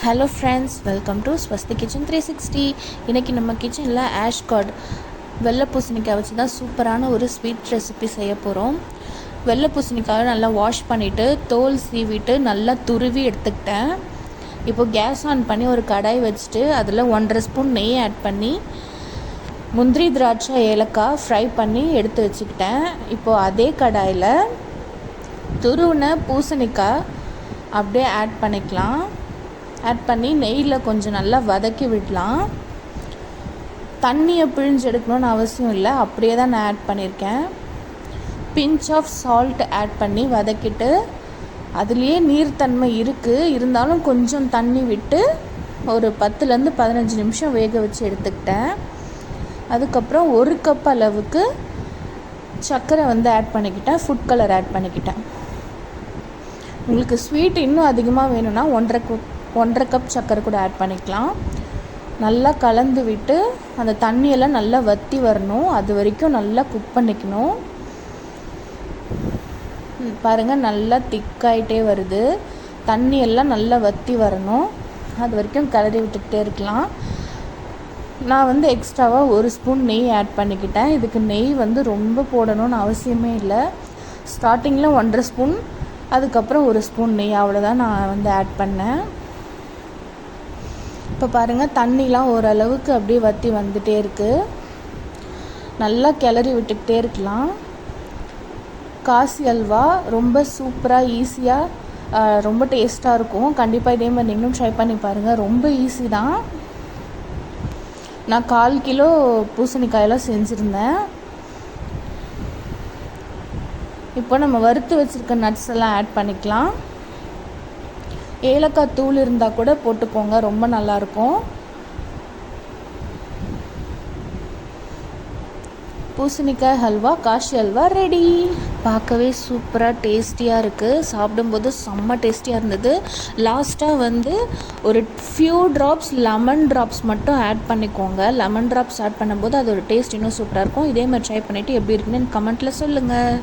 Hello friends, welcome to Swasti kitchen 360. இன்றைக்கி நம்ம கிச்சனில் ஆஷ்கார்ட் வெள்ளை பூசணிக்காய் வச்சு தான் சூப்பரான ஒரு ஸ்வீட் ரெசிபி செய்ய போகிறோம். வெள்ளை பூசணிக்காயை நல்லா வாஷ் பண்ணிவிட்டு தோல் சீவிட்டு நல்லா துருவி எடுத்துக்கிட்டேன். இப்போது கேஸ் ஆன் பண்ணி ஒரு கடாய் வச்சுட்டு அதில் 1.5 ஸ்பூன் நெய் ஆட் பண்ணி முந்திரி திராட்சை ஏலக்காய் ஃப்ரை பண்ணி எடுத்து வச்சுக்கிட்டேன். இப்போது அதே கடாயில் துருவின பூசணிக்காய் அப்படியே ஆட் பண்ணிக்கலாம். ஆட் பண்ணி நெய்யில் கொஞ்சம் நல்லா வதக்கி விடலாம். தண்ணியை பிழிஞ்சு எடுக்கணும்னு அவசியம் இல்லை, அப்படியே தான் நான் ஆட் பண்ணியிருக்கேன். பிஞ்ச் ஆஃப் சால்ட் ஆட் பண்ணி வதக்கிட்டு, அதுலேயே நீர்த்தன்மை இருந்தாலும் கொஞ்சம் தண்ணி விட்டு ஒரு 10லேருந்து 15 நிமிஷம் வேக வச்சு எடுத்துக்கிட்டேன். அதுக்கப்புறம் 1 கப் அளவுக்கு சர்க்கரை ஆட் பண்ணிக்கிட்டேன். ஃபுட் கலர் ஆட் பண்ணிக்கிட்டேன். உங்களுக்கு ஸ்வீட் இன்னும் அதிகமாக வேணும்னா 1.5 கப் சர்க்கரை கூட ஆட் பண்ணிக்கலாம். நல்லா கலந்து விட்டு அந்த தண்ணியெல்லாம் நல்லா வற்றி வரணும், அது வரைக்கும் நல்லா குக் பண்ணிக்கணும். பாருங்கள், நல்லா திக்காயிட்டே வருது. தண்ணியெல்லாம் நல்லா வற்றி வரணும், அது வரைக்கும் கிளறி விட்டுக்கிட்டே இருக்கலாம். நான் எக்ஸ்ட்ராவாக 1 ஸ்பூன் நெய் ஆட் பண்ணிக்கிட்டேன். இதுக்கு நெய் ரொம்ப போடணும்னு அவசியமே இல்லை. ஸ்டார்டிங்கில் 1.5 ஸ்பூன், அதுக்கப்புறம் 1 ஸ்பூன் நெய், அவ்வளோதான் நான் ஆட் பண்ணேன். இப்போ பாருங்கள், தண்ணிலாம் ஓரளவுக்கு அப்படியே வற்றி வந்துகிட்டே இருக்குது. நல்லா கிளறி விட்டுக்கிட்டே இருக்கலாம். காசி அல்வா ரொம்ப சூப்பராக ஈஸியாக ரொம்ப டேஸ்ட்டாக இருக்கும். கண்டிப்பாக இதே மாதிரி நீங்களும் ட்ரை பண்ணி பாருங்கள். ரொம்ப ஈஸி தான். நான் 1/4 கிலோ பூசணிக்காயெல்லாம் செஞ்சுருந்தேன். இப்போ நம்ம வறுத்து வச்சுருக்க நட்ஸ் எல்லாம் ஆட் பண்ணிக்கலாம். ஏலக்காய் தூள் இருந்தால் கூட போட்டுக்கோங்க, ரொம்ப நல்லாயிருக்கும். பூசணிக்காய் ஹல்வா, காஷி அல்வா ரெடி. பார்க்கவே சூப்பராக டேஸ்டியாக இருக்குது. சாப்பிடும்போது செம்ம டேஸ்டியாக இருந்தது. லாஸ்ட்டாக ஒரு ஃபியூ ட்ராப்ஸ் லெமன் ட்ராப்ஸ் மட்டும் ஆட் பண்ணிக்கோங்க. லெமன் ட்ராப்ஸ் ஆட் பண்ணும்போது அதோட டேஸ்ட் இன்னும் சூப்பராக இருக்கும். இதே மாதிரி ட்ரை பண்ணிவிட்டு எப்படி இருக்குன்னு கமெண்ட்டில் சொல்லுங்கள்.